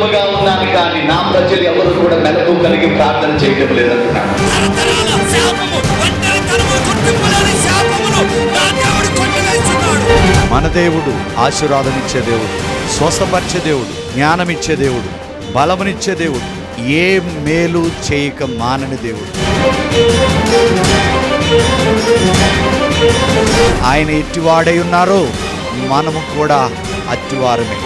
సుఖముగా ఉన్నాను కానీ నా ప్రజలు ఎవరు కూడా మెలకు కలిగి ప్రార్థన చేయడం లేదంటున్నాడు. మన దేవుడు ఆశీర్వాదమిచ్చే దేవుడు, స్వస్థపరిచే దేవుడు, జ్ఞానమిచ్చే దేవుడు, బలమునిచ్చే దేవుడు, ఏ మేలు చేయక మానని దేవుడు. ఆయన ఎట్టివాడై ఉన్నారో మనము కూడా అట్టివారమే.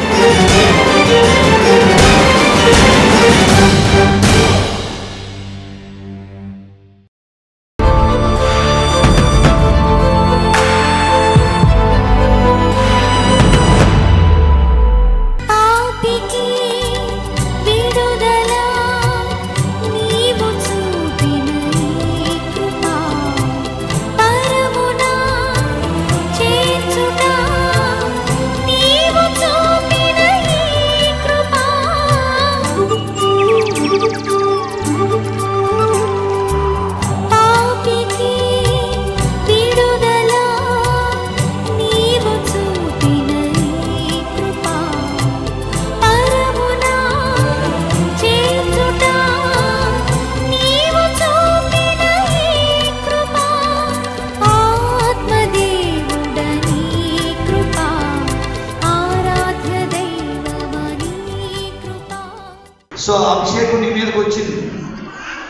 సో అభిషేకం నీ మీదకి వచ్చింది,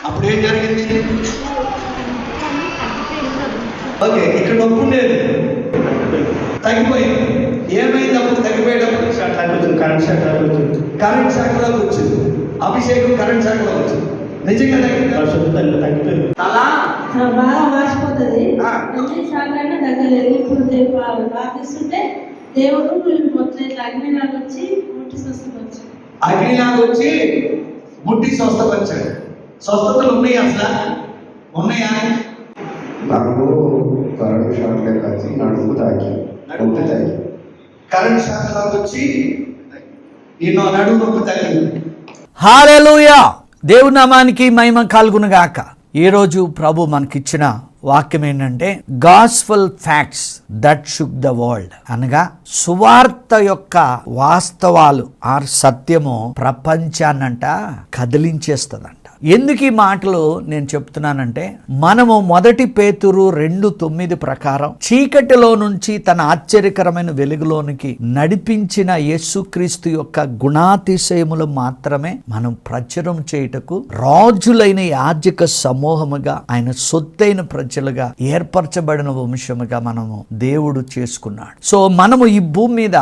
అప్పుడు ఏం జరిగింది? ఓకే, ఇక్కడ నొప్పి ఉండేది, తగ్గిపోయింది. ఏమైంది అప్పుడు తగ్గిపోయేటప్పుడు? కరెంట్ శాఖలోకి వచ్చింది. అభిషేకం కరెంట్ శాఖలోకి వచ్చింది. నిజంగా తగ్గిపోయింది. అలా బాగా మార్చిపోతుంది. ఎన్నిసార్లు తగ్గలేదు. ఇప్పుడు ప్రార్థిస్తుంటే దేవుడు మొత్తం ఇట్లా అగ్నిలాగా వచ్చి ముట్టి స్వస్థపరిచాడు. అగ్నిలాగా వచ్చి ముట్టి స్వస్థపరిచాడు. స్వస్థతలు ఉన్నాయి, అసలు ఉన్నాయా? నాకు కరెంట్ షాక్లే కాచి నడుము తాకి కరెంట్ శాఖలోకి వచ్చి నిన్ను నడుము నొప్పి తగ్గింది. హల్లెలూయా! దేవుని నామానికి మహిమ కలుగును గాక. ఈరోజు ప్రభు మనకిచ్చిన వాక్యం ఏంటంటే gospel facts that shook the world, అనగా సువార్త యొక్క వాస్తవాలు ఆర్ సత్యము ప్రపంచాన్నంట కదిలించేస్తుందంట. ఎందుకు ఈ మాటలు నేను చెప్తున్నానంటే, మనము 1 పేతురు 2:9 ప్రకారం చీకటిలో నుంచి తన ఆశ్చర్యకరమైన వెలుగులోనికి నడిపించిన యేసుక్రీస్తు యొక్క గుణాతిశయములు మాత్రమే మనం ప్రచురం చేయుటకు రాజులైన యాజక సమూహముగా, ఆయన సొత్తైన ప్రజలుగా, ఏర్పరచబడిన వంశముగా మనము దేవుడు చేసుకున్నాడు. సో మనము ఈ భూమి మీద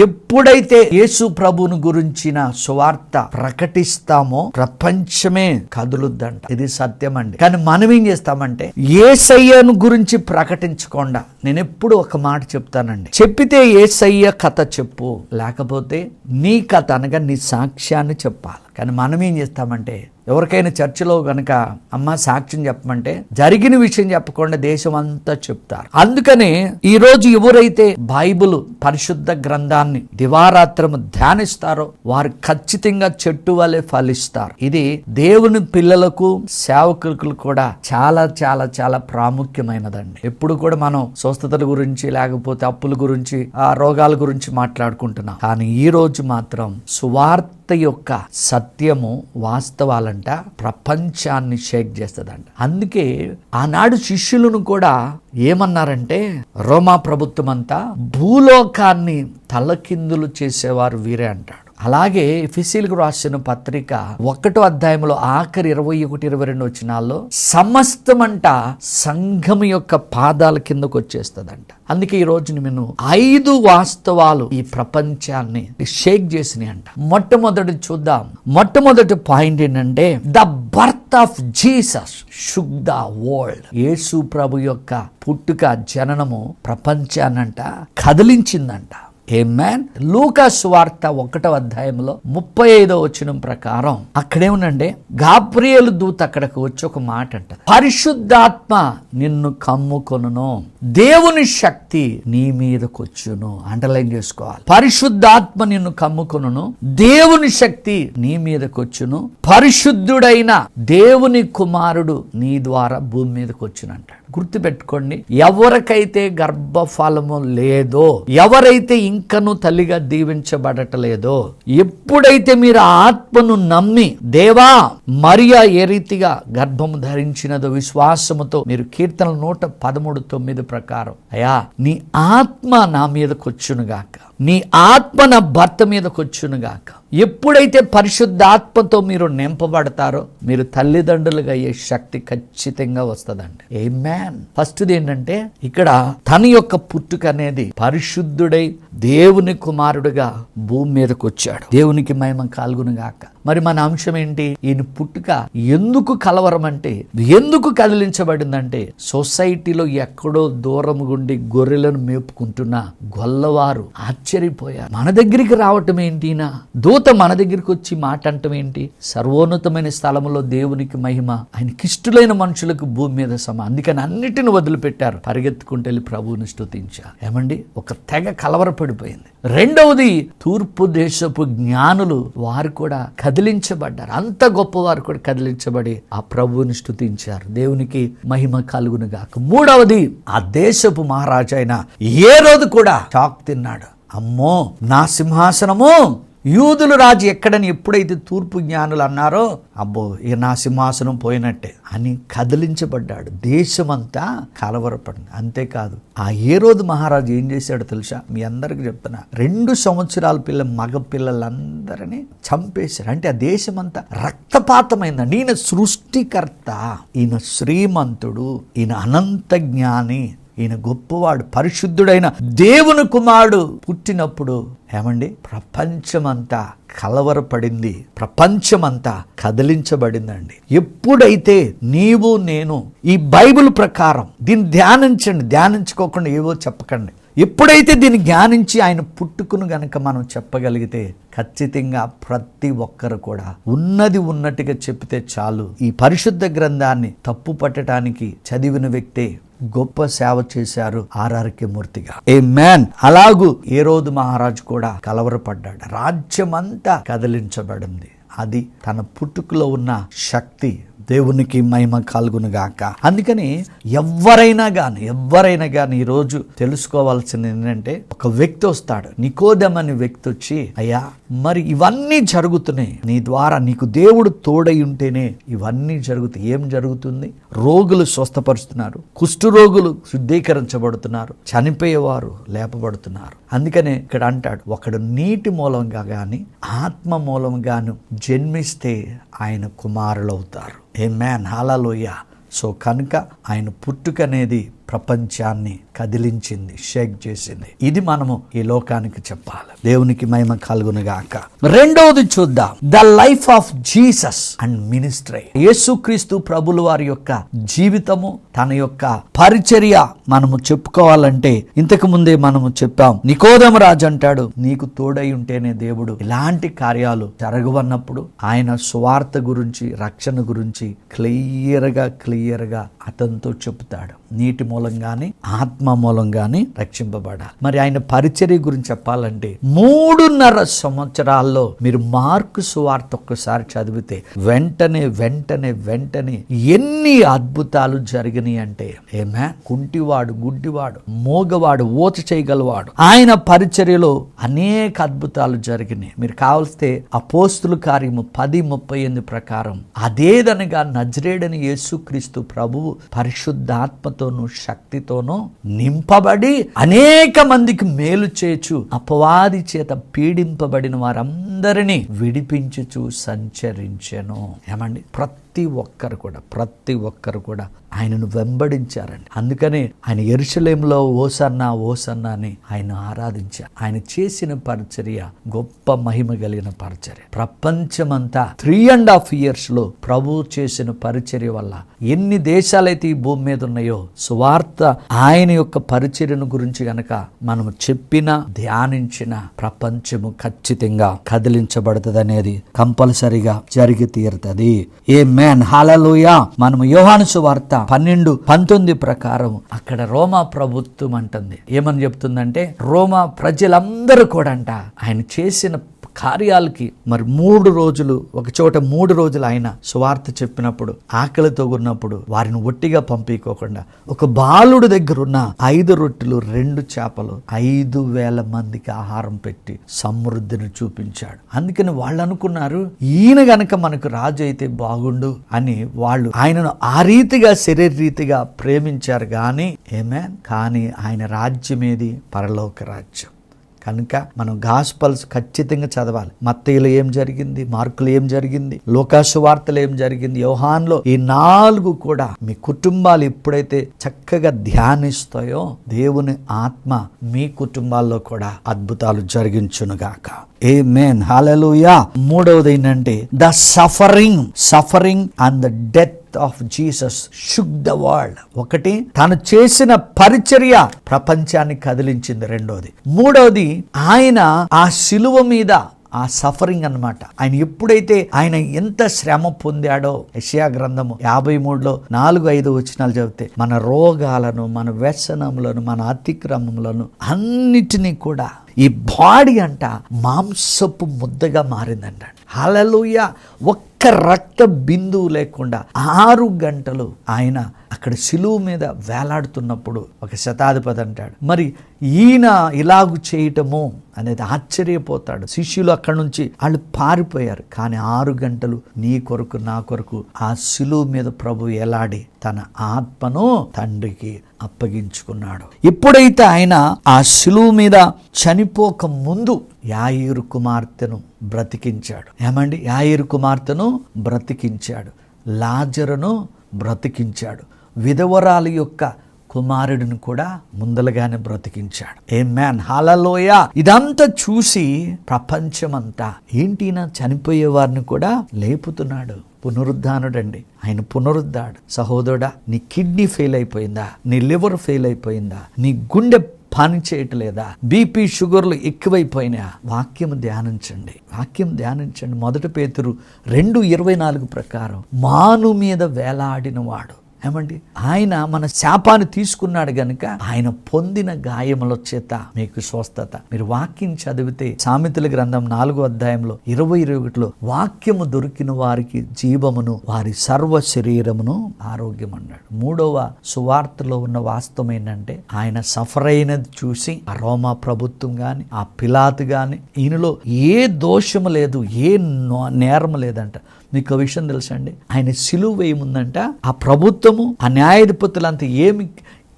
ఎప్పుడైతే యేసు ప్రభువును గురించిన సువార్త ప్రకటిస్తామో ప్రపంచమే కదులుద్దంట. ఇది సత్యం అండి. కానీ మనం ఏం చేస్తామంటే యేసయ్యను గురించి ప్రకటించకుండా, నేను ఎప్పుడు ఒక మాట చెప్తానండి, చెప్పితే యేసయ్య కథ చెప్పు, లేకపోతే నీ కథ అనగా నీ సాక్ష్యాన్ని చెప్పాలి. కానీ మనం ఏం చేస్తామంటే, ఎవరికైనా చర్చిలో గనక అమ్మ సాక్ష్యం చెప్పమంటే జరిగిన విషయం చెప్పకుండా దేశం అంతా చెప్తారు. అందుకనే ఈరోజు ఎవరైతే బైబిల్ పరిశుద్ధ గ్రంథాన్ని దివారాత్రము ధ్యానిస్తారో వారు ఖచ్చితంగా చెట్టు వలె ఫలిస్తారు. ఇది దేవుని పిల్లలకు, సేవకులకు కూడా చాలా చాలా చాలా ప్రాముఖ్యమైనదండి. ఎప్పుడు కూడా మనం స్వస్థతల గురించి, లేకపోతే అప్పుల గురించి, ఆ రోగాల గురించి మాట్లాడుకుంటున్నాం. కానీ ఈ రోజు మాత్రం సువార్త యొక్క సత్యము, వాస్తవాలంట ప్రపంచాన్ని షేక్ చేస్తుందంట. అందుకే ఆనాడు శిష్యులను కూడా ఏమన్నారంటే, రోమా ప్రభుత్వం అంతా భూలోకాన్ని తలకిందులు చేసేవారు వీరే అంటాడు. అలాగే ఎఫెసీయులకు రాసిన పత్రిక 1వ అధ్యాయంలో ఆఖరి 21-22 వచనాల్లో సమస్తమంట సంఘం యొక్క పాదాల కిందకు వచ్చేస్తుందంట. అందుకే ఈ రోజు నేను 5 వాస్తవాలు ఈ ప్రపంచాన్ని షేక్ చేసినాయి అంట. మొట్టమొదటి చూద్దాం. మొట్టమొదటి పాయింట్ ఏంటంటే, the birth of Jesus shook the world. Yesu ప్రభు యొక్క పుట్టుక, జననము ప్రపంచాన్నంట కదిలించిందంట. ఆమేన్. లూకా సువార్త 1వ అధ్యాయంలో 35వ వచనం ప్రకారం అక్కడేముందంటే, గాబ్రియేలు దూత అక్కడికి వచ్చి ఒక మాట అంటది, పరిశుద్ధాత్మ నిన్ను కమ్ముకొనును, దేవుని శక్తి నీ మీదకొచ్చును. అండర్లైన్ చేసుకోవాలి. పరిశుద్ధాత్మ నిన్ను కమ్ముకొనును, దేవుని శక్తి నీ మీదకొచ్చును, పరిశుద్ధుడైన దేవుని కుమారుడు నీ ద్వారా భూమి మీదకి వచ్చునంటాడు. గుర్తుపెట్టుకోండి, ఎవరికైతే గర్భఫలము లేదో, ఎవరైతే ఇంకను తల్లిగా దీవించబడటలేదో, ఎప్పుడైతే మీరు ఆ ఆత్మను నమ్మి దేవా మరియా ఏ రీతిగా గర్భము ధరించినదో విశ్వాసముతో మీరు కీర్తన 113:9 ప్రకారం అయ్యా నీ ఆత్మ నా మీదకొచ్చునుగాక, నీ ఆత్మ నా భర్త మీదకొచ్చునుగాక. ఎప్పుడైతే పరిశుద్ధాత్మతో మీరు నింపబడతారో మీరు తల్లిదండ్రులుగా అయ్యే శక్తి ఖచ్చితంగా వస్తుందండి. ఆమేన్. ఫస్ట్ది ఏంటంటే ఇక్కడ తన యొక్క పుట్టుక అనేది పరిశుద్ధుడై దేవుని కుమారుడుగా భూమి మీదకి వచ్చాడు. దేవునికి మహిమ కలుగునుగాక. మరి మన అంశం ఏంటి? ఈయన పుట్టుక ఎందుకు కలవరం అంటే, ఎందుకు కదిలించబడిందంటే, సొసైటీలో ఎక్కడో దూరం గుండి గొర్రెలను మేపుకుంటున్న గొల్లవారు ఆశ్చర్యపోయారు. మన దగ్గరికి రావటం ఏంటినా, దూత మన దగ్గరికి వచ్చి మాట అంటం ఏంటి? సర్వోన్నతమైన స్థలంలో దేవునికి మహిమ, ఆయనకి ఇష్టలైన మనుషులకు భూమి మీద అందుకని అన్నిటిని వదిలిపెట్టారు, పరిగెత్తుకుంటూ వెళ్ళి ప్రభువుని స్తుతించారు. ఏమండి, ఒక తెగ కలవరపడిపోయింది. రెండవది, తూర్పు దేశపు జ్ఞానులు వారు కూడా కదిలించబడ్డారు. అంత గొప్పవారు కూడా కదిలించబడి ఆ ప్రభువుని స్తుతించారు. దేవునికి మహిమ కలుగునుగాక. మూడవది, ఆ దేశపు మహారాజు అయిన హేరోదు కూడా షాక్ తిన్నాడు. అమ్మో, నా సింహాసనము యూదుల రాజు ఎక్కడని ఎప్పుడైతే తూర్పు జ్ఞానులు అన్నారో, అబ్బో ఇక నా సింహాసనం పోయినట్టే అని కదిలించబడ్డాడు. దేశమంతా కలవరపడింది. అంతేకాదు, ఆ హేరోదు మహారాజు ఏం చేశాడో తెలుసా? మీ అందరికి చెప్తున్నా, 2 సంవత్సరాల మగ పిల్లలందరినీ చంపేశారు. అంటే ఆ దేశమంతా రక్తపాతమైందండి. ఈయన సృష్టికర్త, ఈయన శ్రీమంతుడు, ఈయన అనంత జ్ఞాని, ఈయన గొప్పవాడు, పరిశుద్ధుడైన దేవుని కుమారుడు పుట్టినప్పుడు ఏమండి ప్రపంచమంతా కలవరపడింది, ప్రపంచమంతా కదిలించబడిందండి. ఎప్పుడైతే నీవు నేను ఈ బైబిల్ ప్రకారం దీన్ని ధ్యానించుకోకుండా ఏవో చెప్పకండి. ఎప్పుడైతే దీన్ని ధ్యానించి ఆయన పుట్టుకును గనక మనం చెప్పగలిగితే ఖచ్చితంగా ప్రతి ఒక్కరు కూడా ఉన్నది ఉన్నట్టుగా చెప్తే చాలు. ఈ పరిశుద్ధ గ్రంథాన్ని తప్పు పట్టడానికి చదివిన వ్యక్తే గొప్ప సేవ చేశారు ఆర్ఆర్కే మూర్తిగా. ఆమేన్. అలాగూ హేరోదు మహారాజు కూడా కలవరపడ్డాడు. రాజ్యమంతా కదిలించబడింది. అది తన పుట్టుకలో ఉన్న శక్తి. దేవునికి మహిమ కలుగునుగాక. అందుకని ఎవరైనా కానీ ఈరోజు తెలుసుకోవాల్సింది ఏంటంటే, ఒక వ్యక్తి వస్తాడు, నికోదెము అనే వ్యక్తి వచ్చి, అయ్యా మరి ఇవన్నీ జరుగుతున్నాయి నీ ద్వారా, నీకు దేవుడు తోడై ఉంటేనే ఇవన్నీ జరుగుతాయి. ఏం జరుగుతుంది? రోగులు స్వస్థపరుస్తున్నారు, కుష్ఠరోగులు శుద్ధీకరించబడుతున్నారు, చనిపోయేవారు లేపబడుతున్నారు. అందుకనే ఇక్కడ అంటాడు, ఒకడు నీటి మూలంగా గాని ఆత్మ మూలంగాను జన్మిస్తే ఆయన కుమారులవుతారు. ఆమేన్. హల్లెలూయా. సో కనుక ఆయన పుట్టుక అనేది ప్రపంచాన్ని కదిలించింది, షేక్ చేసింది. ఇది మనము ఈ లోకానికి చెప్పాలి. దేవునికి మహిమ కలుగునుగాక. రెండవది చూద్దాం, the life of Jesus and ministry. యేసుక్రీస్తు ప్రభుల వారి యొక్క జీవితము, తన యొక్క పరిచర్య మనము చెప్పుకోవాలంటే ఇంతకు ముందే మనము చెప్పాం. నికోదెము రాజు అంటాడు, నీకు తోడై ఉంటేనే దేవుడు ఇలాంటి కార్యాలు జరగవన్నప్పుడు ఆయన సువార్త గురించి, రక్షణ గురించి క్లియర్గా అతనితో చెప్తాడు. నీటి మూలంగానే ఆత్మ మూలంగానే రక్షింపబడాలి. మరి ఆయన పరిచర్య గురించి చెప్పాలంటే 3.5 సంవత్సరాల్లో మీరు మార్కు సువార్త ఒక్కసారి చదివితే వెంటనే ఎన్ని అద్భుతాలు జరిగినాయి అంటే, ఏమే కుంటివాడు, గుడ్డివాడు, మోగవాడు, ఊత చేయగలవాడు, ఆయన పరిచర్యలో అనేక అద్భుతాలు జరిగినాయి. మీరు కావలిస్తే అపోస్తుల కార్యము 10:38 ప్రకారం అదేదనగా నజరేయుడైన యేసుక్రీస్తు ప్రభువు పరిశుద్ధాత్మతోనూ శక్తితోనూ నింపబడి అనేక మందికి మేలు చేయుచు అపవాది చేత పీడింపబడిన వారందరినీ విడిపించుచు సంచరించెను. ఏమండి, ప్రతి ఒక్కరు కూడా ఆయనను వెంబడించారండి. అందుకనే ఆయన యెరూషలేములో ఓసన్నా అని ఆయన ఆరాధించారు. ఆయన చేసిన పరిచర్య గొప్ప మహిమ కలిగిన పరిచర్య. ప్రపంచమంతా 3.5 years లో ప్రభువు చేసిన పరిచర్య వల్ల ఎన్ని దేశాలైతే ఈ భూమి మీద ఉన్నాయో, సువార్త ఆయన యొక్క పరిచర్యను గురించి గనక మనం చెప్పినా ధ్యానించిన ప్రపంచము ఖచ్చితంగా కదిలించబడుతుంది అనేది కంపల్సరిగా జరిగి తీరుతుంది. ఆమేన్. హల్లెలూయా. మనం యోహాను సువార్త 12:19 ప్రకారం అక్కడ రోమా ప్రభుత్వం అంటుంది. ఏమని చెప్తుందంటే, రోమా ప్రజలందరూ కూడా అంట ఆయన చేసిన కార్యాలకి మరి 3 రోజులు ఒక చోట 3 రోజులు ఆయన సువార్త చెప్పినప్పుడు ఆకలితో ఉన్నప్పుడు వారిని ఒట్టిగా పంపించుకోకుండా ఒక బాలుడు దగ్గర ఉన్న 5 రొట్టెలు 2 చేపలు 5,000 మందికి ఆహారం పెట్టి సమృద్ధిని చూపించాడు. అందుకని వాళ్ళు అనుకున్నారు ఈయన గనక మనకు రాజు అయితే బాగుండు అని వాళ్ళు ఆయనను ఆ రీతిగా శరీరరీతిగా ప్రేమించారు. కానీ ఆయన రాజ్యం ఏది? పరలోక రాజ్యం. కనుక మనం గాస్పల్స్ ఖచ్చితంగా చదవాలి. మత్తయిలో ఏం జరిగింది, మార్కులో ఏం జరిగింది, లోకాసు వార్తలు ఏం జరిగింది, యోహాన్లో, ఈ 4 కూడా మీ కుటుంబాలు ఎప్పుడైతే చక్కగా ధ్యానిస్తాయో దేవుని ఆత్మ మీ కుటుంబాల్లో కూడా అద్భుతాలు జరిగించునుగాక. ఆమేన్, హల్లెలూయా. 3వది ఏంటంటే the suffering and the death of Jesus shook the world. ఒకటి, తను చేసిన పరిచర్య ప్రపంచాన్ని కదిలించింది. 2వది, 3వది ఆయన ఆ శిలువ మీద ఆ సఫరింగ్ అన్నమాట. ఆయన ఎప్పుడైతే ఆయన ఎంత శ్రమ పొందాడో, యెషయా గ్రంథము 53లో 4-5 వచనాలు చదివితే మన రోగాలను, మన వ్యసనములను, మన అతిక్రమములను అన్నిటినీ కూడా ఈ బాడీ అంట మాంసపు ముద్దగా మారిందంట. హల్లెలూయా. ఒక్క రక్త బిందువు లేకుండా 6 గంటలు ఆయన అక్కడ శిలువ మీద వేలాడుతున్నప్పుడు ఒక శతాధిపతి అంటాడు, మరి ఈయన ఇలాగు చేయటము అనేది ఆశ్చర్యపోతాడు. శిష్యులు అక్కడి నుంచి వాళ్ళు పారిపోయారు. కానీ 6 గంటలు నీ కొరకు నా కొరకు ఆ శిలువ మీద ప్రభు ఎలాడి తన ఆత్మను తండ్రికి అప్పగించుకున్నాడు. ఎప్పుడైతే ఆయన ఆ శిలువ మీద చనిపోక ముందు యాయీరు కుమార్తెను బ్రతికించాడు. యాయీరు కుమార్తెను బ్రతికించాడు, లాజరును బ్రతికించాడు, విధవరాలి యొక్క కుమారుడిని కూడా ముందలుగానే బ్రతికించాడు. ఆమేన్, హల్లెలూయా. ఇదంతా చూసి ప్రపంచమంతా ఏంటినా చనిపోయే వారిని కూడా లేపుతున్నాడు. పునరుద్ధానుడండి, ఆయన పునరుద్ధాడు. సహోదరుడా, నీ కిడ్నీ ఫెయిల్ అయిపోయిందా, నీ లివర్ ఫెయిల్ అయిపోయిందా, నీ గుండె పని చేయట్లేదా, బీపీ షుగర్లు ఎక్కువైపోయినా, వాక్యం ధ్యానించండి. 1 పేతురు 2:24 ప్రకారం మాను మీద వేలాడిన వాడు ఆయన మన శాపాన్ని తీసుకున్నాడు గనుక ఆయన పొందిన గాయముల చేత మీకు స్వస్థత. మీరు వాక్యం చదివితే సామెతల గ్రంథం 4వ అధ్యాయంలో 20-21లో వాక్యము దొరికిన వారికి జీవమును, వారి సర్వ శరీరమును ఆరోగ్యం అన్నాడు. 3వ సువార్తలో ఉన్న వాస్తవం ఏంటంటే ఆయన సఫర్ అయినది చూసి ఆ రోమా ప్రభుత్వం గాని, ఆ పిలాతు గాని, ఈయనలో ఏ దోషము లేదు, ఏ నేరము లేదంట. మీకు విషయం తెలుసండి, ఆయన సిలువ వేయముందంట ఆ ప్రభుత్వము, ఆ న్యాయాధిపతులంతా ఏమి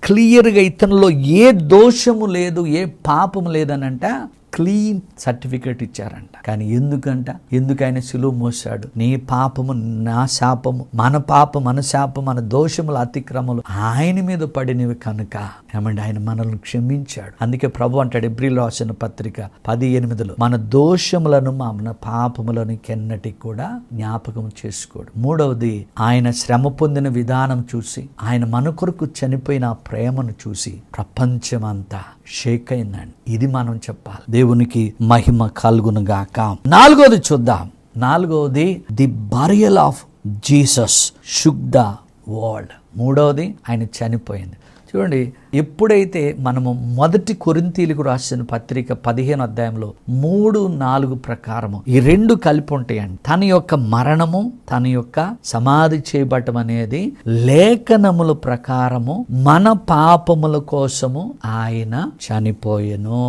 క్లియర్గా ఇతనిలో ఏ దోషము లేదు, ఏ పాపము లేదనంట క్లీన్ సర్టిఫికేట్ ఇచ్చారంట. కానీ ఎందుకు ఆయన సిలువ మోసాడు? నీ పాపము, నా శాపము, మన పాపం, మన శాపం, మన దోషముల అతిక్రమలు ఆయన మీద పడినవి కనుక ఆయన మనల్ని క్షమించాడు. అందుకే ప్రభు అంటాడు ఎబ్రీయులకు రాసిన పత్రిక 10:8లో మన దోషములను, మన పాపములను కెన్నటికి కూడా జ్ఞాపకం చేసుకోడు. 3వది ఆయన శ్రమ పొందిన విధానం చూసి, ఆయన మన కొరకు చనిపోయిన ఆ ప్రేమను చూసి ప్రపంచమంతా షేక్ అయిందండి. ఇది మనం చెప్పాలి. దేవునికి మహిమ కలుగునుగాక. 4వది చూద్దాం. 4వది the burial of Jesus shook the world. 3వది ఆయన చనిపోయింది. చూడండి, ఎప్పుడైతే మనము 1 కొరింథీయులకు రాసిన పత్రిక 15వ అధ్యాయంలో 3-4 ప్రకారము ఈ 2 కలిపి ఉంటాయండి. తన యొక్క మరణము, తన యొక్క సమాధి చేయబడటం అనేది లేఖనముల ప్రకారము మన పాపముల కోసము ఆయన చనిపోయెను,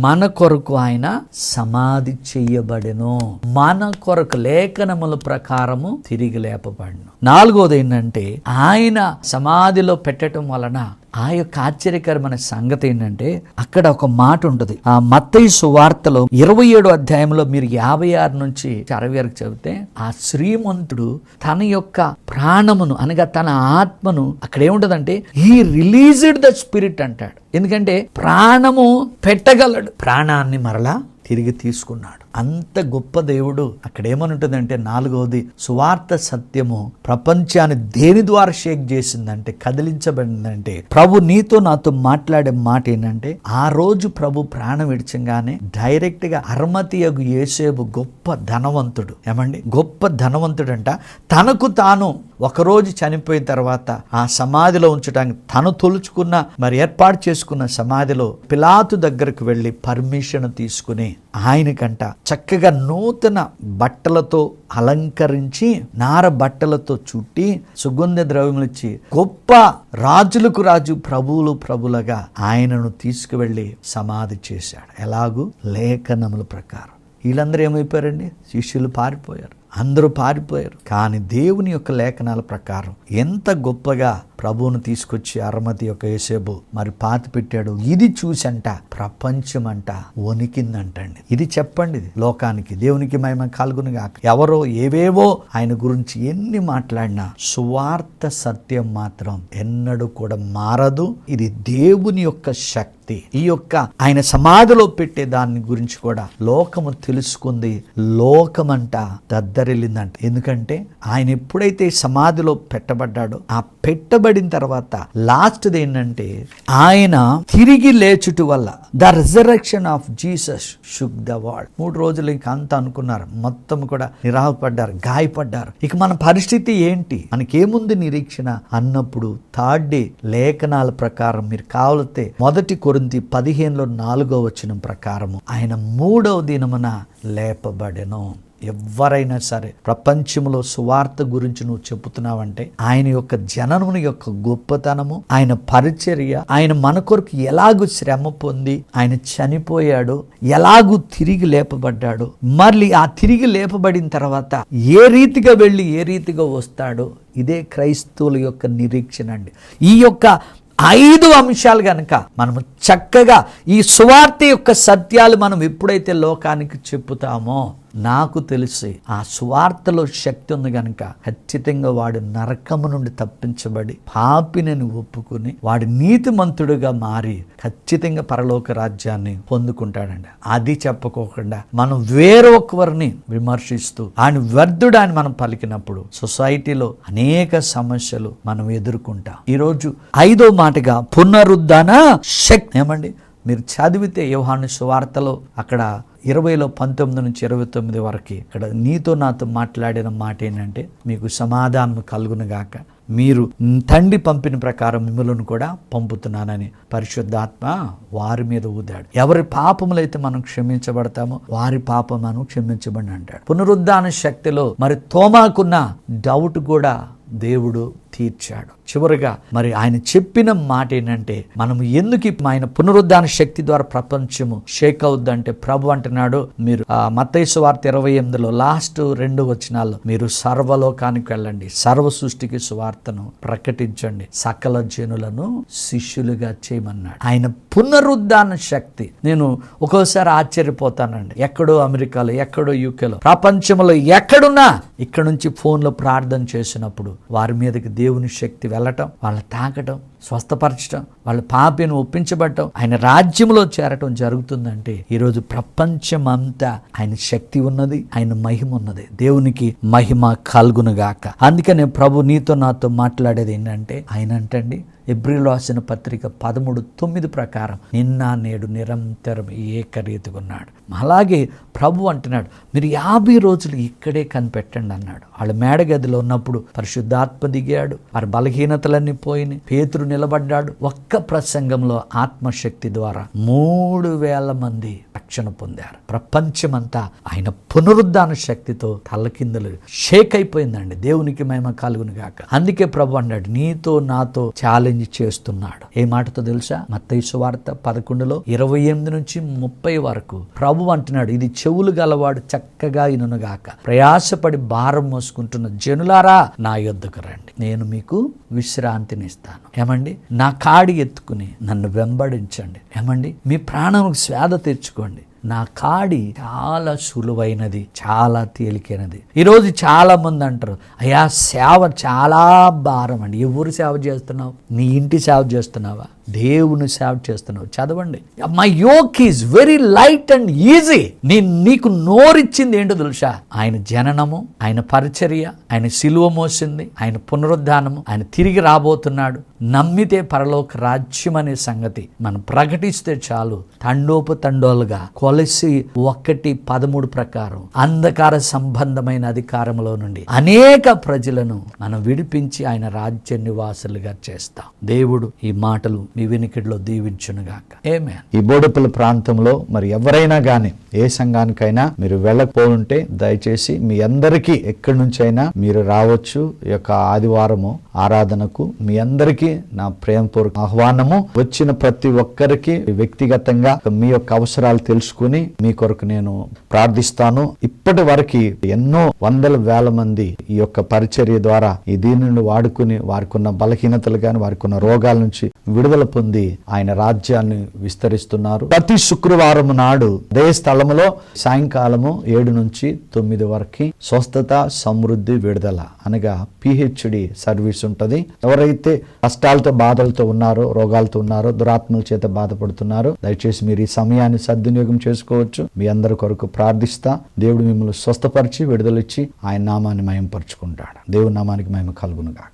మన కొరకు ఆయన సమాధి చేయబడెను, మన కొరకు లేఖనముల ప్రకారము తిరిగి లేపబడను. 4వది ఏంటంటే ఆయన సమాధిలో పెట్టడం వలన ఆ యొక్క ఆశ్చర్యకరమైన సంగతి ఏంటంటే అక్కడ ఒక మాట ఉంటుంది. ఆ మత్తయి సువార్తలో 27వ అధ్యాయంలో మీరు 56 నుంచి 60 చదివితే ఆ శ్రీమంతుడు తన యొక్క ప్రాణమును అనగా తన ఆత్మను అక్కడ ఏముంటదంటే హీ రిలీజ్డ్ ద స్పిరిట్ అంటాడు. ఎందుకంటే ప్రాణము పెట్టగలడు, ప్రాణాన్ని మరలా తిరిగి తీసుకున్నాడు. అంత గొప్ప దేవుడు. అక్కడ ఏమని ఉంటుందంటే 4వది సువార్త సత్యము ప్రపంచాన్ని దేని ద్వారా షేక్ చేసిందంటే, కదిలించబడిందంటే ప్రభు నీతో నాతో మాట్లాడే మాట ఏంటంటే, ఆ రోజు ప్రభు ప్రాణం విడిచంగానే డైరెక్ట్ గా అర్మతియగు యేసేపు గొప్ప ధనవంతుడు, గొప్ప ధనవంతుడంట, తనకు తాను ఒకరోజు చనిపోయిన తర్వాత ఆ సమాధిలో ఉంచడానికి తను తొలుచుకున్న మరి ఏర్పాటు చేసుకున్న సమాధిలో పిలాతు దగ్గరకు వెళ్ళి పర్మిషన్ తీసుకుని ఆయనకంట చక్కగా నూతన బట్టలతో అలంకరించి నార బట్టలతో చుట్టి సుగంధ ద్రవ్యములు ఇచ్చి గొప్ప రాజులకు రాజు ప్రభువులు ప్రభులుగా ఆయనను తీసుకువెళ్ళి సమాధి చేశాడు. ఎలాగూ లేఖనముల ప్రకారం. వీళ్ళందరూ ఏమైపోయారండి? శిష్యులు పారిపోయారు, అందరూ పారిపోయారు. కానీ దేవుని యొక్క లేఖనాల ప్రకారం ఎంత గొప్పగా ప్రభువును తీసుకొచ్చి అరమతి యొక్క యేసేపు మరి పాతి పెట్టాడు. ఇది చూసంట ప్రపంచమంట వణికిందంటండి. ఇది చెప్పండి లోకానికి. దేవునికి మహిమ కలుగునుగా. ఎవరో ఏవేవో ఆయన గురించి ఎన్ని మాట్లాడినా సువార్త సత్యం మాత్రం ఎన్నడూ కూడా మారదు. ఇది దేవుని యొక్క శక్తి. ఈ యొక్క ఆయన సమాధిలో పెట్టే దాని గురించి కూడా లోకము తెలుసుకుంది. లోకమంట దద్దరిల్లిందంట. ఎందుకంటే ఆయన ఎప్పుడైతే సమాధిలో పెట్టబడ్డాడో ఆ పెట్టబడిన తర్వాత లాస్ట్ ఏంటంటే ఆయన తిరిగి లేచుట వల్ల the resurrection of Jesus shook the world. 3 రోజులు ఇంక అంత అనుకున్నారు, మొత్తం కూడా నిరాశపడ్డారు, గాయపడ్డారు. ఇక మన పరిస్థితి ఏంటి? మనకేముంది నిరీక్షణ అన్నప్పుడు థర్డ్ డే లేఖనాల ప్రకారం మీరు కావలితే 1 కొరింథీ 15:4 ప్రకారము ఆయన 3వ దినమున లేపబడెను. ఎవరైనా సరే ప్రపంచంలో సువార్త గురించి నువ్వు చెబుతున్నావంటే ఆయన యొక్క జనముని యొక్క గొప్పతనము, ఆయన పరిచర్య, ఆయన మన కొరకు ఎలాగూ శ్రమ పొంది ఆయన చనిపోయాడు, ఎలాగూ తిరిగి లేపబడ్డాడు, మళ్ళీ ఆ తిరిగి లేపబడిన తర్వాత ఏ రీతిగా వెళ్ళి ఏ రీతిగా వస్తాడో ఇదే క్రైస్తవుల యొక్క నిరీక్షణ అండి. ఈ యొక్క 5 అంశాలు గనక మనము చక్కగా ఈ సువార్త యొక్క సత్యాలు మనం ఎప్పుడైతే లోకానికి చెప్పుతామో నాకు తెలిసి ఆ సువార్తలో శక్తి ఉంది గనక ఖచ్చితంగా వాడు నరకము నుండి తప్పించబడి పాపినని ఒప్పుకుని వాడు నీతిమంతుడుగా మారి ఖచ్చితంగా పరలోక రాజ్యాన్ని పొందుకుంటాడండి. అది చెప్పకోకుండా మనం వేరొకరిని విమర్శిస్తూ ఆయన వ్యర్థుడు అని మనం పలికినప్పుడు సొసైటీలో అనేక సమస్యలు మనం ఎదుర్కొంటాం. ఈరోజు 5వ మాటగా పునరుద్ధాన శక్తి. ఏమండి మీరు చదివితే యోహాను సువార్తలో అక్కడ 20లో 19 నుంచి 29 వరకు ఇక్కడ నీతో నాతో మాట్లాడిన మాట ఏంటంటే మీకు సమాధానం కలుగునుగాక, మీరు తండ్రి పంపిన ప్రకారం మిమ్మల్ని కూడా పంపుతున్నానని పరిశుద్ధాత్మ వారి మీద ఊదాడు. ఎవరి పాపములైతే మనం క్షమించబడతామో వారి పాపం మనం క్షమించబడి అంటాడు. పునరుద్ధాన శక్తిలో మరి తోమాకున్న డౌట్ కూడా దేవుడు తీర్చాడు. చివరిగా మరి ఆయన చెప్పిన మాట ఏంటంటే మనం ఎందుకు ఆయన పునరుద్ధాన శక్తి ద్వారా ప్రపంచము షేక్ అవుద్దంటే ప్రభు అంటున్నాడు మీరు మత్తయి సువార్త 28లో లాస్ట్ 2 వచనాల్లో మీరు సర్వలోకానికి వెళ్ళండి, సర్వ సృష్టికి సువార్తను ప్రకటించండి, సకల జనులను శిష్యులుగా చేయమన్నాడు. ఆయన పునరుద్ధాన శక్తి. నేను ఒక్కోసారి ఆశ్చర్యపోతానండి. ఎక్కడో అమెరికాలో, ఎక్కడో యూకేలో, ప్రపంచంలో ఎక్కడున్నా ఇక్కడ నుంచి ఫోన్లో ప్రార్థన చేసినప్పుడు వారి మీదకి దేవుని శక్తి వెళ్ళటం, వాళ్ళని తాకటం, స్వస్థపరచడం, వాళ్ళ పాపిని ఒప్పించబడటం, ఆయన రాజ్యంలో చేరటం జరుగుతుందంటే ఈరోజు ప్రపంచమంతా ఆయన శక్తి ఉన్నది, ఆయన మహిమ ఉన్నది. దేవునికి మహిమ కలుగునుగాక. అందుకనే ప్రభు నీతో నాతో మాట్లాడేది ఏంటంటే ఆయన అంటండి ఎబ్రిలో రాసిన పత్రిక 13:9 ప్రకారం నిన్న నేడు నిరంతరం ఏకరీతిగా ఉన్నాడు. అలాగే ప్రభు అంటున్నాడు మీరు 50 రోజులు ఇక్కడే కనిపెట్టండి అన్నాడు. వాళ్ళు మేడగదిలో ఉన్నప్పుడు పరిశుద్ధాత్మ దిగాడు, వారి బలహీనతలన్నీ పోయినాయి, పేతురు నిలబడ్డాడు. ఒక్క ప్రసంగంలో ఆత్మశక్తి ద్వారా 3,000 మంది రక్షణ పొందారు. ప్రపంచమంతా ఆయన పునరుద్ధాన శక్తితో తలకిందులు షేక్ అయిపోయిందండి. దేవునికి మహిమ కలుగునుగాక. అందుకే ప్రభు అన్నాడు నీతో నాతో ఛాలెంజ్ చేస్తున్నాడు. ఏ మాటతో తెలుసా? మత్తయి సువార్త 11లో 28 నుంచి 30 వరకు ప్రభు అంటున్నాడు ఇది చెవులు గలవాడు చక్కగా ఇనుగాక, ప్రయాసపడి భారం మోసుకుంటున్న జనులారా నా యొద్దకు రండి, నేను మీకు విశ్రాంతినిస్తాను. ఏమండి నా కాడి ఎత్తుకుని నన్ను వెంబడించండి. ఏమండి మీ ప్రాణంకు స్వేద తెచ్చుకోండి. నా కాడి చాలా సులువైనది, చాలా తేలికైనది. ఈరోజు చాలా మంది అంటారు అయ్యా సేవ చాలా భారం అండి. ఎవరు సేవ చేస్తున్నావు? నీ ఇంటి సేవ చేస్తున్నావా? దేవుని సేవ చేస్తున్నావు. చదవండి. My yoke is very light and easy. నీకు నోరిచ్చింది ఏంటో తెలుసా? ఆయన జననము, ఆయన పరిచర్య, ఆయన సిలువ మోసింది, ఆయన పునరుద్ధానము, ఆయన తిరిగి రాబోతున్నాడు. నమ్మితే పరలోక రాజ్యం అనే సంగతి మనం ప్రకటిస్తే చాలు. తండోపతండోలుగా కొలసి 1:13 ప్రకారం అంధకార సంబంధమైన అధికారంలో నుండి అనేక ప్రజలను మనం విడిపించి ఆయన రాజ్య నివాసులుగా చేస్తాం. దేవుడు ఈ మాటలు మీ వినికిడిలో దీవించునుగాక. ఆమేన్. ఈ బోడుపల్లి ప్రాంతంలో మరి ఎవరైనా గాని ఏ సంఘానికైనా మీరు వెళ్ళకపోతుంటే దయచేసి మీ అందరికీ ఎక్కడి నుంచైనా మీరు రావచ్చు. ఈ యొక్క ఆదివారము ఆరాధనకు మీ అందరికీ నా ప్రేమపూర్వక ఆహ్వానము. వచ్చిన ప్రతి ఒక్కరికి వ్యక్తిగతంగా మీ యొక్క అవసరాలు తెలుసుకుని మీ కొరకు నేను ప్రార్థిస్తాను. ఇప్పటి వరకు ఎన్నో వందల వేల మంది ఈ యొక్క పరిచర్య ద్వారా ఈ దీనిని వాడుకుని వారికి ఉన్న బలహీనతలు గాని వారికి ఉన్న రోగాల నుంచి విడుదల పొంది ఆయన రాజ్యాన్ని విస్తరిస్తున్నారు. ప్రతి శుక్రవారం నాడు అదే స్థలములో సాయంకాలము 7 నుంచి 9 వరకు స్వస్థత, సమృద్ధి, విడుదల అనగా PHD సర్వీస్ ఉంటది. ఎవరైతే కష్టాలతో బాధలతో ఉన్నారో, రోగాలతో ఉన్నారో, దురాత్మల చేత బాధపడుతున్నారో దయచేసి మీరు ఈ సమయాన్ని సద్వినియోగం చేసుకోవచ్చు. మీ అందరి కొరకు ప్రార్థిస్తా. దేవుడు మిమ్మల్ని స్వస్థపరిచి విడుదలిచ్చి ఆయన నామాన్ని మహిమపరుచుకుంటాడు. దేవుని నామానికి మహిమ కలుగునుగాక.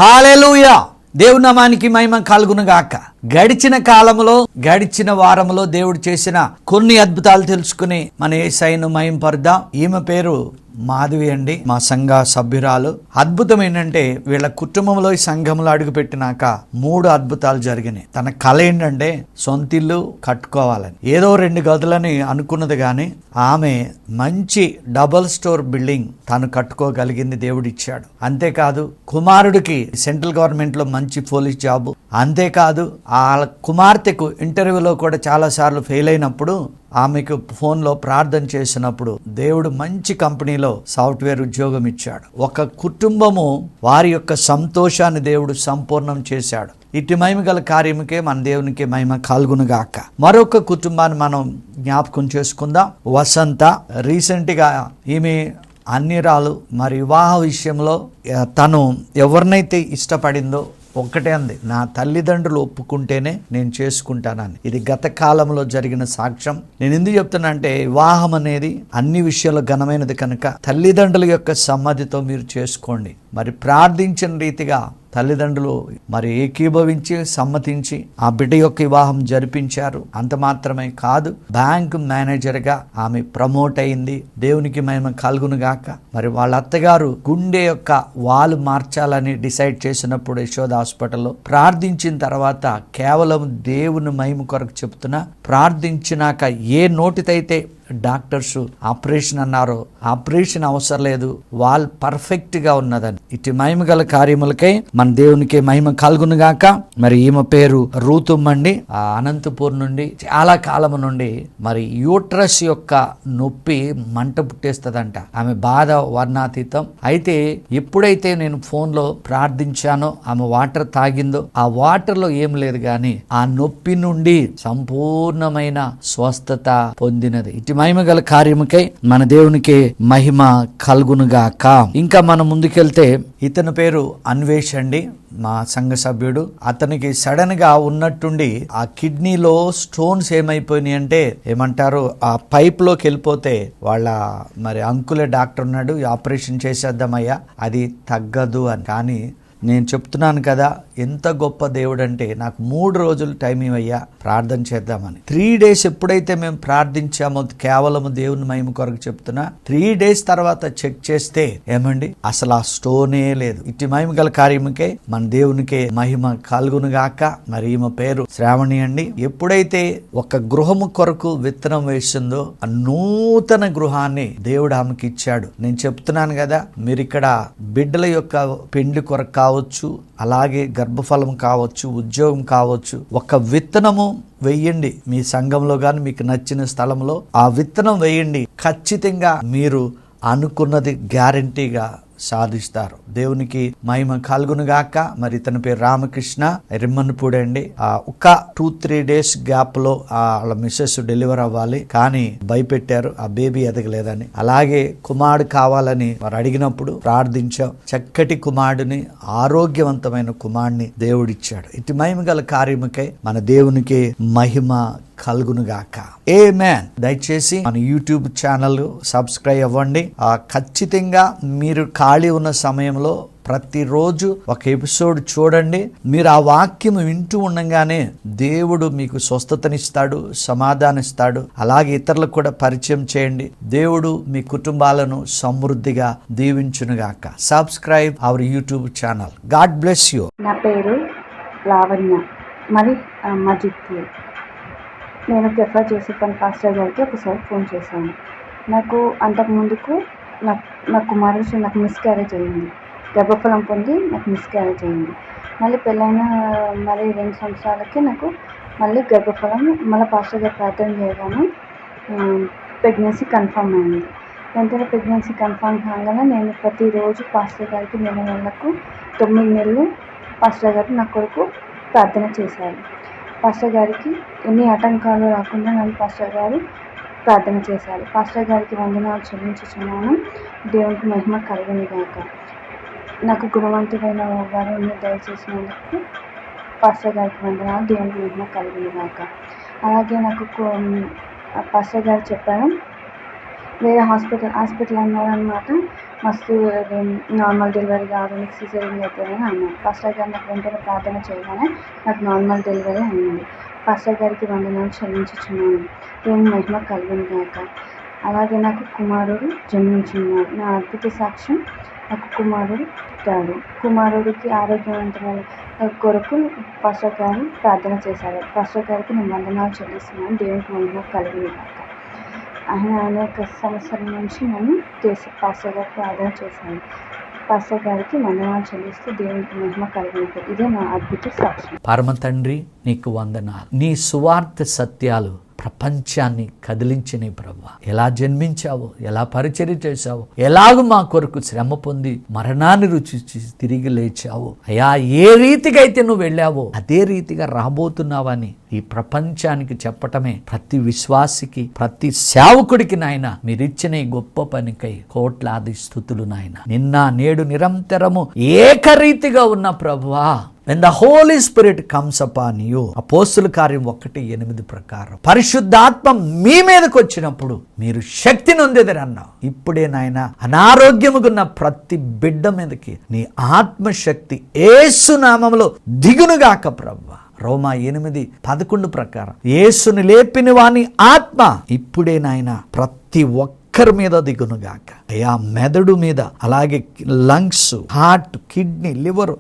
హల్లెలూయా. దేవుని నామానికి మహిమ కలుగునుగాక. గడిచిన కాలంలో, గడిచిన వారంలో దేవుడు చేసిన కొన్ని అద్భుతాలు తెలుసుకుని మన యేసయ్యను మహిమపరుద్దాం. ఈమె పేరు మాధవి అండి, మా సంఘ సభ్యురాలు. అద్భుతం ఏంటంటే వీళ్ళ కుటుంబంలో ఈ సంఘంలో అడుగు పెట్టినాక 3 అద్భుతాలు జరిగినాయి. తన కళ ఏంటంటే సొంతిల్లు కట్టుకోవాలని. ఏదో 2 గదులని అనుకున్నది కానీ ఆమె మంచి డబుల్ స్టోర్ బిల్డింగ్ తను కట్టుకోగలిగింది, దేవుడు ఇచ్చాడు. అంతేకాదు కుమారుడికి సెంట్రల్ గవర్నమెంట్ లో మంచి పోలీస్ జాబు. అంతేకాదు ఆ కుమార్తెకు ఇంటర్వ్యూలో కూడా చాలా సార్లు ఫెయిల్ అయినప్పుడు ఆమెకు ఫోన్లో ప్రార్థన చేసినప్పుడు దేవుడు మంచి కంపెనీలో సాఫ్ట్వేర్ ఉద్యోగం ఇచ్చాడు. ఒక కుటుంబము వారి యొక్క సంతోషాన్ని దేవుడు సంపూర్ణం చేశాడు. ఇటు మహిమ గల కార్యముకే మన దేవునికి మహిమ కలుగునుగాక. మరొక కుటుంబాన్ని మనం జ్ఞాపకం చేసుకుందాం. వసంత. రీసెంట్ గా ఈమె అన్నిరాలు. మరి వివాహ విషయంలో తను ఎవరినైతే ఇష్టపడిందో ఒక్కటే అంది, నా తల్లిదండ్రులు ఒప్పుకుంటేనే నేను చేసుకుంటానని. ఇది గత కాలంలో జరిగిన సాక్ష్యం. నేను ఎందుకు చెప్తున్నా అంటే వివాహం అనేది అన్ని విషయాల్లో ఘనమైనది కనుక తల్లిదండ్రుల యొక్క సమ్మతితో మీరు చేసుకోండి. మరి ప్రార్థించిన రీతిగా తల్లిదండ్రులు మరి ఏకీభవించి సమ్మతించి ఆ బిడ్డ యొక్క వివాహం జరిపించారు. అంత మాత్రమే కాదు, బ్యాంక్ మేనేజర్గా ఆమె ప్రమోట్ అయింది. దేవునికి మహిమ కలుగునుగాక. మరి వాళ్ళ అత్తగారు గుండె యొక్క వాలు మార్చాలని డిసైడ్ చేసినప్పుడు యశోద హాస్పిటల్లో ప్రార్థించిన తర్వాత కేవలం దేవుని మహిమ కొరకు చెప్తున్నా, ప్రార్థించినాక ఏ నోటితైతే డాక్టర్స్ ఆపరేషన్ అన్నారో ఆపరేషన్ అవసరం లేదు, వాళ్ళు పర్ఫెక్ట్ గా ఉన్నదని. ఇటు మహిమ గల కార్యములకై మన దేవునికి మహిమ కలుగునుగాక. మరి ఈమె పేరు రూతుమ్మండి. ఆ అనంతపూర్ నుండి చాలా కాలం నుండి మరి యూట్రస్ యొక్క నొప్పి మంట పుట్టేస్తదంట. ఆమె బాధ వర్ణాతీతం. అయితే ఎప్పుడైతే నేను ఫోన్ లో ప్రార్థించానో ఆమె వాటర్ తాగిందో ఆ వాటర్ లో ఏం లేదు గాని ఆ నొప్పి నుండి సంపూర్ణమైన స్వస్థత పొందినది. ఇటు మహిమ గల కార్యముకై మన దేవునికి మహిమ కలుగునుగాక. ఇంకా మనం ముందుకెళ్తే ఇతని పేరు అన్వేష్ అండి, మా సంఘ సభ్యుడు. అతనికి సడన్ గా ఉన్నట్టుండి ఆ కిడ్నీలో స్టోన్స్ ఏమైపోయినాయి అంటే ఏమంటారు, ఆ పైప్ లోకి వెళ్ళిపోతే వాళ్ళ మరి అంకులే డాక్టర్ ఉన్నాడు, ఆపరేషన్ చేసేద్దామయ్యా అది తగ్గదు అని. కానీ నేను చెప్తున్నాను కదా ఎంత గొప్ప దేవుడు అంటే, నాకు 3 రోజులు టైం ఇవ్వయ్యా ప్రార్థన చేద్దామని. 3 days ఎప్పుడైతే మేము ప్రార్థించామో కేవలం దేవుని మహిమ కొరకు చెప్తున్నా, 3 days తర్వాత చెక్ చేస్తే ఏమండి అసలు ఆ స్టోనే లేదు. ఇటు మహిమ గల కార్యముకే మన దేవునికే మహిమ కలుగునుగాక. మరి ఈమె పేరు శ్రావణి అండి. ఎప్పుడైతే ఒక గృహము కొరకు విత్తనం వేసిందో ఆ నూతన గృహాన్ని దేవుడు ఆమెకి ఇచ్చాడు. నేను చెప్తున్నాను కదా, మీరు ఇక్కడ బిడ్డల యొక్క పెండ్లి కొరకు కావచ్చు, అలాగే గర్భఫలం కావచ్చు, ఉద్యోగం కావచ్చు, ఒక విత్తనము వెయ్యండి. మీ సంఘంలో కానీ మీకు నచ్చిన స్థలంలో ఆ విత్తనం వేయండి. ఖచ్చితంగా మీరు అనుకున్నది గ్యారంటీగా సాధిస్తారు. దేవునికి మహిమ కలుగునుగాక. మరి ఇతని పేరు రామకృష్ణ, రిమ్మన్పూడి అండి. ఒక 2-3 డేస్ గ్యాప్ లో వాళ్ళ మిస్సెస్ డెలివర్ అవ్వాలి, కానీ భయపెట్టారు ఆ బేబీ ఎదగలేదని. అలాగే కుమారుడు కావాలని వారు అడిగినప్పుడు ప్రార్థించాం. చక్కటి కుమారుడిని, ఆరోగ్యవంతమైన కుమారుడిని దేవుడిచ్చాడు. ఇటు మహిమ గల కార్యముకై మన దేవునికి మహిమ కలుగునుగాక. ఆమేన్. దయచేసి మన యూట్యూబ్ ఛానల్ సబ్స్క్రైబ్ అవ్వండి. ఖచ్చితంగా మీరు ఖాళీ ఉన్న సమయంలో ప్రతిరోజు ఒక ఎపిసోడ్ చూడండి. మీరు ఆ వాక్యం వింటూ ఉండగానే దేవుడు మీకు స్వస్థతనిస్తాడు, సమాధానిస్తాడు. అలాగే ఇతరులకు కూడా పరిచయం చేయండి. దేవుడు మీ కుటుంబాలను సమృద్ధిగా దీవించునుగాక. Subscribe our YouTube channel. God bless you. నా పేరు లావణ్య, మరి మజిద్పూర్. నేను ప్రిఫర్ చేసే పాస్టర్ గారికి ఒకసారి ఫోన్ చేశాను. నాకు అంతకుముందుకు నా కుమారుడు నాకు మిస్క్యారేజ్ అయ్యింది. గర్భఫలం పొంది నాకు మిస్క్యారేజ్ అయ్యింది. మళ్ళీ పెళ్ళైన 2 సంవత్సరాలకి నాకు మళ్ళీ గర్భఫలం, మళ్ళీ పాస్టర్ గారు ప్రార్థన చేయగానే ప్రెగ్నెన్సీ కన్ఫర్మ్ అయింది. వెంటనే ప్రెగ్నెన్సీ కన్ఫర్మ్ కాగానే నేను ప్రతిరోజు పాస్టర్ గారికి 9 నెలలకు 9 నెలలు పాస్టర్ గారు నా కొరకు ప్రార్థన చేశారు. పాస్టర్ గారికి ఎన్ని ఆటంకాలు రాకుండా నన్ను పాస్టర్ గారు ప్రార్థన చేశారు. పాస్టర్ గారికి వందనాలు చెల్లించుచున్నాను. దేవునికి మహిమ కలుగునుగాక. నాకు గుణవంతుడైన వారిని దయచేసినందుకు పాస్టర్ గారికి వందనాలు. దేవునికి మహిమ కలుగునుగాక. అలాగే నాకు పాస్టర్ గారు చెప్పారు, వేరే హాస్పిటల్ అన్నారనమాట, మస్తు నార్మల్ డెలివరీ కాదు, మీకు సిజేరియన్ అవుతుందని అన్నారు. పాస్టర్ గారు నాకు వెంటనే ప్రార్థన చేయగానే నాకు నార్మల్ డెలివరీ అయింది. పాస్టర్ గారికి వందనాలు చెల్లించుచున్నాను. దేవుని మహిమ కలుగునుగాక. అలాగే నాకు కుమారుడు జన్మించున్నాడు. నా అద్భుత సాక్ష్యం, నాకు కుమారుడు పుట్టాడు. కుమారుడికి ఆరోగ్యవంతమైన కొరకు పాస్టర్ గారు ప్రార్థన చేశారు. పాస్టర్ గారికి నేను వందనాలు చెల్లిస్తున్నాను. దేవునికి మహిమ కలుగునుగాక. ఆయన అనేక సంవత్సరాల నుంచి నన్ను పాస్టర్ గారికి ప్రార్థన చేశాను. పాస్టర్ గారికి వందనాలు చెల్లిస్తూ దేవునికి మహిమ కలుగునుగాక. ఇదే నా అద్భుత సాక్ష్యం. పరమ తండ్రి, నీకు వందనాలు. నీ సువార్త సత్యాలు ప్రపంచాన్ని కదిలించిన ప్రభువా, ఎలా జన్మించావో, ఎలా పరిచర్య చేశావో, ఎలాగూ మా కొరకు శ్రమ పొంది మరణాన్ని రుచి తిరిగి లేచావు అయ్యా, ఏ రీతిగా అయితే నువ్వు వెళ్ళావో అదే రీతిగా రాబోతున్నావని ఈ ప్రపంచానికి చెప్పటమే ప్రతి విశ్వాసికి, ప్రతి సేవకుడికి నాయన మీరిచ్చిన ఈ గొప్ప పనికై కోట్లాది స్తుతులు నాయన. నిన్న నేడు నిరంతరము ఏకరీతిగా ఉన్న ప్రభువా, when the Holy Spirit comes upon you, అపోస్తుల కార్యం 1:8 ప్రకారం పరిశుద్ధాత్మ మీ మీదకి వచ్చినప్పుడు మీరు శక్తి నొందెదరు అన్నావు. ఇప్పుడే నాయన అనారోగ్యముగున్న ప్రతి బిడ్డ మీదకి నీ ఆత్మశక్తి యేసు నామములో దిగునుగాక ప్రభువా. రోమా 8:11 ప్రకారం యేసుని లేపిన వాని ఆత్మ ఇప్పుడే నాయన ప్రతి ఒక్కరి మీద దిగునుగాక అయ్యా. మెదడు మీద, అలాగే lungs, heart, kidney, liver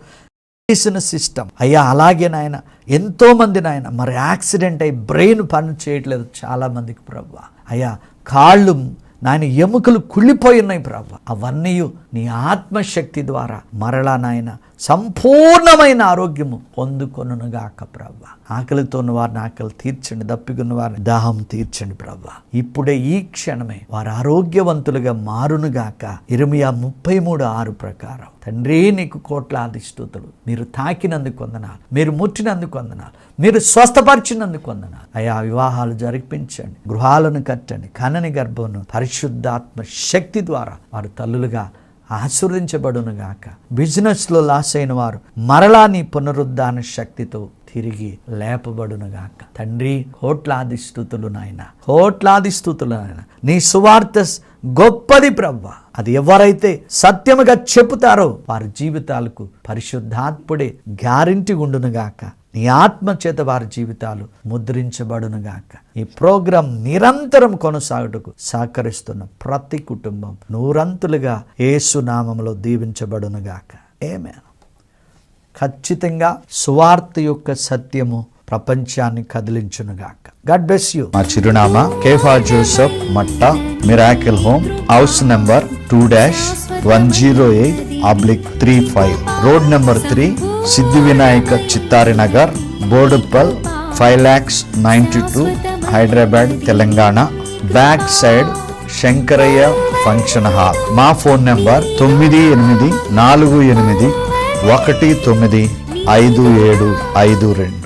system అయ్యా, అలాగే నాయన ఎంతో మంది నాయన మరి యాక్సిడెంట్ అయ్యి బ్రెయిన్ పని చేయట్లేదు చాలా మందికి ప్రభువా. అయ్యా కాళ్ళు నాయన ఎముకలు కుళ్ళిపోయి ఉన్నాయి ప్రభువా. అవన్నీ నీ ఆత్మశక్తి ద్వారా మరలా నాయన సంపూర్ణమైన ఆరోగ్యము పొందుకొనుగాక ప్రభువా. ఆకలితో ఉన్న వారిని ఆకలి తీర్చండి, దప్పికున్న వారిని దాహం తీర్చండి ప్రభువా. ఇప్పుడే ఈ క్షణమే వారు ఆరోగ్యవంతులుగా మారునుగాక. ఇర్మియా 33:6 ప్రకారం తండ్రి నీకు కోట్లాది స్తుతులు. మీరు తాకినందుకు వందనాలు, మీరు ముట్టినందుకు వందనాలు, మీరు స్వస్థపరిచినందుకు వందనాలు అయ్యా. వివాహాలు జరిపించండి, గృహాలను కట్టండి, కనని గర్భమును పరిశుద్ధాత్మ శక్తి ద్వారా వారు తల్లులుగా ఆశీర్వదించబడునుగాక. బిజినెస్లో లాస్ అయిన వారు మరలా నీ పునరుద్ధాన శక్తితో తిరిగి లేపబడునుగాక. తండ్రి కోట్లాది స్తుతులు నాయన, కోట్లాది స్తుతులు నాయన. నీ సువార్త గొప్పది ప్రభువా. అది ఎవరైతే సత్యముగా చెబుతారో వారి జీవితాలకు పరిశుద్ధాత్ముడే గ్యారెంటీ ఉండునుగాక. నీ ఆత్మ చేత వారి జీవితాలు ముద్రించబడునుగాక. ఈ ప్రోగ్రాం నిరంతరం కొనసాగుటకు సహకరిస్తున్న ప్రతి కుటుంబం నూరంతులుగా యేసు నామములో దీవించబడునుగాక. ఆమేన్. ఖచ్చితంగా సువార్త యొక్క సత్యము ప్రపంచాన్ని కదిలించునుగాక. God bless you. మా చిరునామా Kepha Joseph Matta, miracle home, house number 2-108/35, road number 3, Siddhi Vinayaka, Chittari Nagar, Boduppal, 5,92,000, Hyderabad, Telangana. Back side Shankaraiah function hall. మా ఫోన్ నంబర్ 9848195752.